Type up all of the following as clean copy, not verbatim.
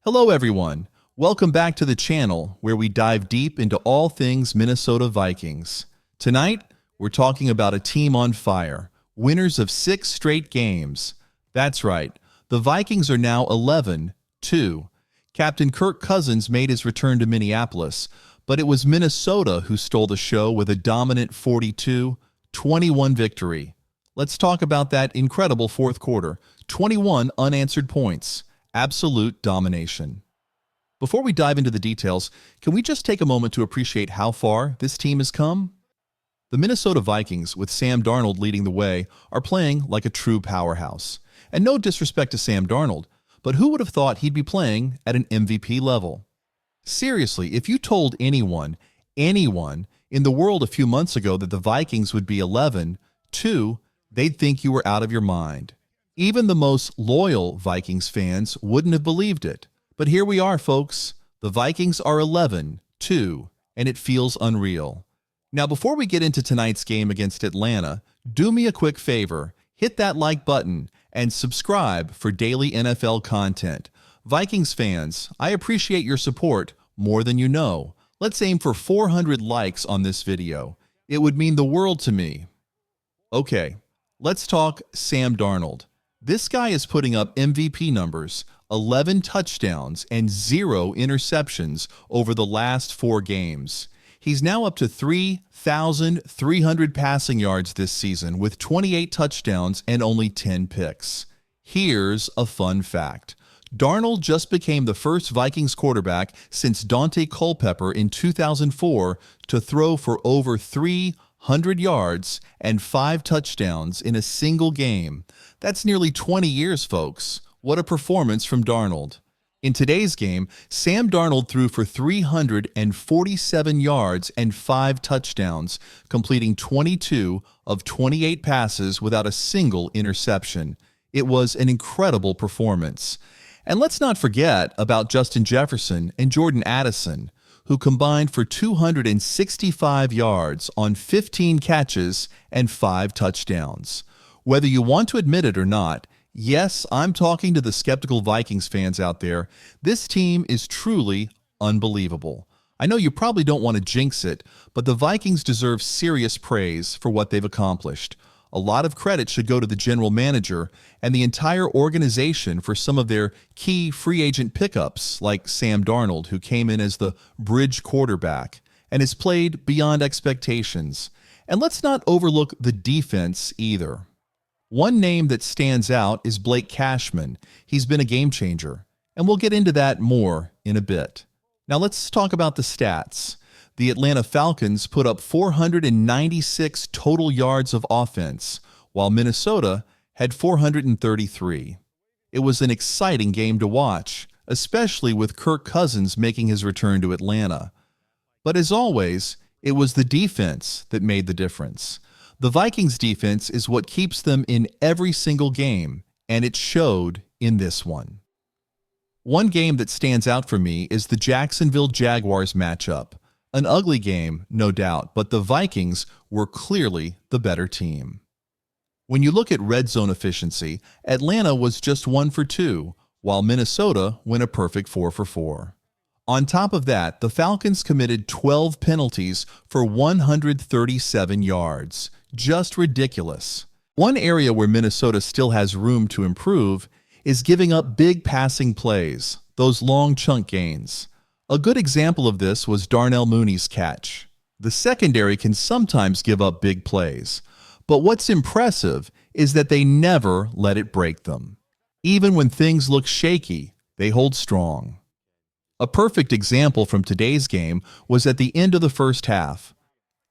Hello everyone, welcome back to the channel where we dive deep into all things Minnesota Vikings. Tonight, we're talking about a team on fire, winners of 6 straight games. That's right, the Vikings are now 11-2. Captain Kirk Cousins made his return to Minneapolis, but it was Minnesota who stole the show with a dominant 42-21 victory. Let's talk about that incredible fourth quarter, 21 unanswered points. Absolute domination. Before we dive into the details, can we just take a moment to appreciate how far this team has come? The Minnesota Vikings, with Sam Darnold leading the way, are playing like a true powerhouse. And no disrespect to Sam Darnold, but who would have thought he'd be playing at an MVP level? Seriously, if you told anyone in the world a few months ago that the Vikings would be 11-2, they'd think you were out of your mind. Even the most loyal Vikings fans wouldn't have believed it. But here we are, folks. The Vikings are 11-2, and it feels unreal. Now, before we get into tonight's game against Atlanta, do me a quick favor. Hit that like button and subscribe for daily NFL content. Vikings fans, I appreciate your support more than you know. Let's aim for 400 likes on this video. It would mean the world to me. Okay, let's talk Sam Darnold. This guy is putting up MVP numbers, 11 touchdowns and 0 interceptions over the last 4 games. He's now up to 3,300 passing yards this season with 28 touchdowns and only 10 picks. Here's a fun fact. Darnold just became the first Vikings quarterback since Dante Culpepper in 2004 to throw for over 300 yards and 5 touchdowns in a single game. That's nearly 20 years, folks. What a performance from Darnold. In today's game, Sam Darnold threw for 347 yards and 5 touchdowns, completing 22 of 28 passes without a single interception. It was an incredible performance. And let's not forget about Justin Jefferson and Jordan Addison, who combined for 265 yards on 15 catches and 5 touchdowns. Whether you want to admit it or not, yes, I'm talking to the skeptical Vikings fans out there, this team is truly unbelievable. I know you probably don't want to jinx it, but the Vikings deserve serious praise for what they've accomplished. A lot of credit should go to the general manager and the entire organization for some of their key free agent pickups, like Sam Darnold, who came in as the bridge quarterback and has played beyond expectations. And let's not overlook the defense either. One name that stands out is Blake Cashman. He's been a game changer, and we'll get into that more in a bit. Now let's talk about the stats. The Atlanta Falcons put up 496 total yards of offense, while Minnesota had 433. It was an exciting game to watch, especially with Kirk Cousins making his return to Atlanta. But as always, it was the defense that made the difference. The Vikings' defense is what keeps them in every single game, and it showed in this one. One game that stands out for me is the Jacksonville Jaguars matchup. An ugly game, no doubt, but the Vikings were clearly the better team. When you look at red zone efficiency, Atlanta was just 1 for 2, while Minnesota went a perfect 4 for 4. On top of that, the Falcons committed 12 penalties for 137 yards. Just ridiculous. One area where Minnesota still has room to improve is giving up big passing plays, those long chunk gains. A good example of this was Darnell Mooney's catch. The secondary can sometimes give up big plays, but what's impressive is that they never let it break them. Even when things look shaky, they hold strong. A perfect example from today's game was at the end of the first half.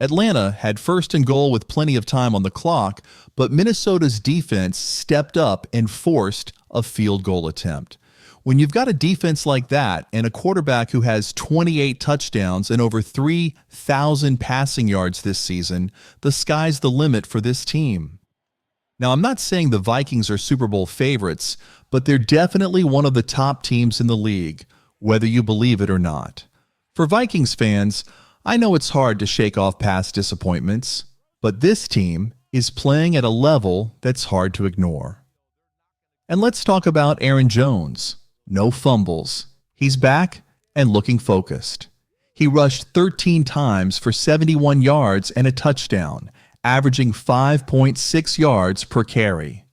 Atlanta had 1st and goal with plenty of time on the clock, but Minnesota's defense stepped up and forced a field goal attempt. When you've got a defense like that and a quarterback who has 28 touchdowns and over 3,000 passing yards this season, the sky's the limit for this team. Now, I'm not saying the Vikings are Super Bowl favorites, but they're definitely one of the top teams in the league, whether you believe it or not. For Vikings fans, I know it's hard to shake off past disappointments, but this team is playing at a level that's hard to ignore. And let's talk about Aaron Jones. No fumbles, He's back and looking focused. He rushed 13 times for 71 yards and a touchdown, averaging 5.6 yards per carry.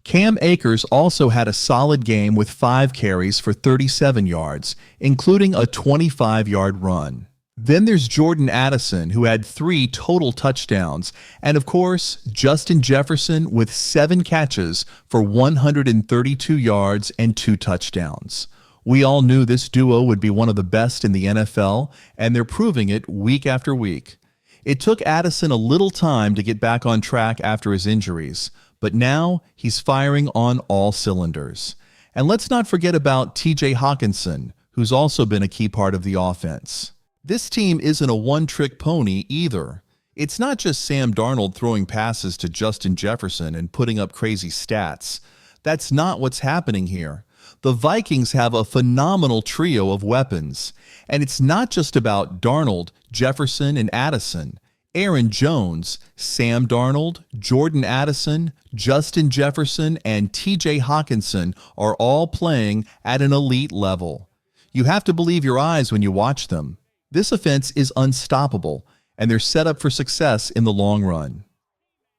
Cam Akers also had a solid game with 5 carries for 37 yards, including a 25-yard run. Then there's Jordan Addison, who had 3 total touchdowns, and of course, Justin Jefferson with 7 catches for 132 yards and 2 touchdowns. We all knew this duo would be one of the best in the NFL, and they're proving it week after week. It took Addison a little time to get back on track after his injuries, but now he's firing on all cylinders. And let's not forget about TJ Hawkinson, who's also been a key part of the offense. This team isn't a one-trick pony either. It's not just Sam Darnold throwing passes to Justin Jefferson and putting up crazy stats. That's not what's happening here. The Vikings have a phenomenal trio of weapons. And it's not just about Darnold, Jefferson, and Addison. Aaron Jones, Sam Darnold, Jordan Addison, Justin Jefferson, and TJ Hawkinson are all playing at an elite level. You have to believe your eyes when you watch them. This offense is unstoppable, and they're set up for success in the long run.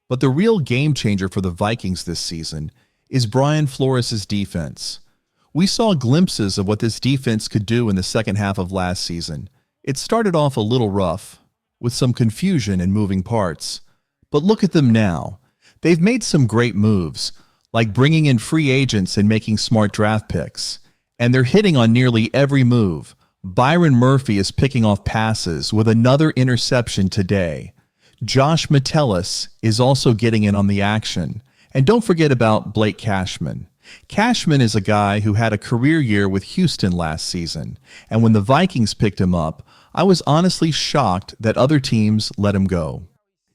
But the real game changer for the Vikings this season is Brian Flores' defense. We saw glimpses of what this defense could do in the second half of last season. It started off a little rough, with some confusion and moving parts. But look at them now. They've made some great moves, like bringing in free agents and making smart draft picks. And they're hitting on nearly every move. Byron Murphy is picking off passes with another interception today. Josh Metellus is also getting in on the action. And don't forget about Blake Cashman. Cashman is a guy who had a career year with Houston last season, and when the Vikings picked him up, I was honestly shocked that other teams let him go.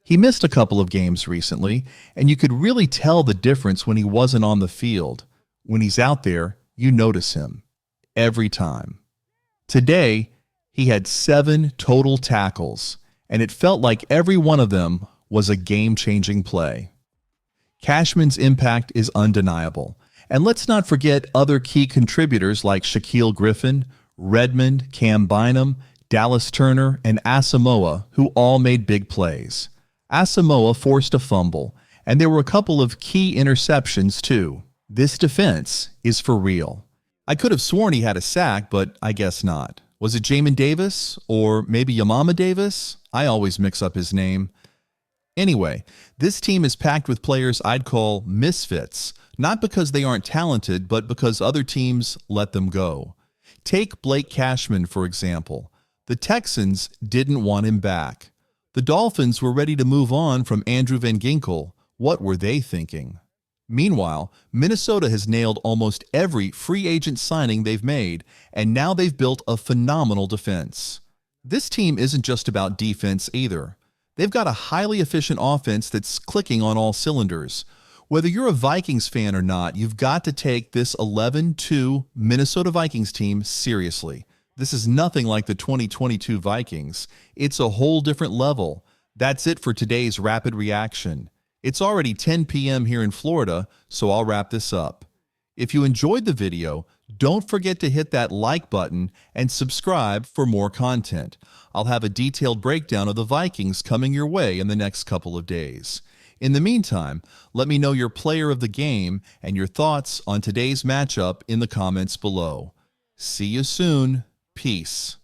He missed a couple of games recently, and you could really tell the difference when he wasn't on the field. When he's out there, you notice him. Every time. Today, he had 7 total tackles, and it felt like every one of them was a game-changing play. Cashman's impact is undeniable. And let's not forget other key contributors like Shaquille Griffin, Redmond, Cam Bynum, Dallas Turner, and Asamoah, who all made big plays. Asamoah forced a fumble, and there were a couple of key interceptions too. This defense is for real. I could have sworn he had a sack, but I guess not. Was it Jamin Davis? Or maybe Yamama Davis? I always mix up his name. Anyway, this team is packed with players I'd call misfits, not because they aren't talented, but because other teams let them go. Take Blake Cashman, for example. The Texans didn't want him back. The Dolphins were ready to move on from Andrew Van Ginkel. What were they thinking? Meanwhile, Minnesota has nailed almost every free agent signing they've made, and now they've built a phenomenal defense. This team isn't just about defense either. They've got a highly efficient offense that's clicking on all cylinders. Whether you're a Vikings fan or not, you've got to take this 11-2 Minnesota Vikings team seriously. This is nothing like the 2022 Vikings. It's a whole different level. That's it for today's Rapid Reaction. It's already 10 p.m. here in Florida, so I'll wrap this up. If you enjoyed the video, don't forget to hit that like button and subscribe for more content. I'll have a detailed breakdown of the Vikings coming your way in the next couple of days. In the meantime, let me know your player of the game and your thoughts on today's matchup in the comments below. See you soon. Peace.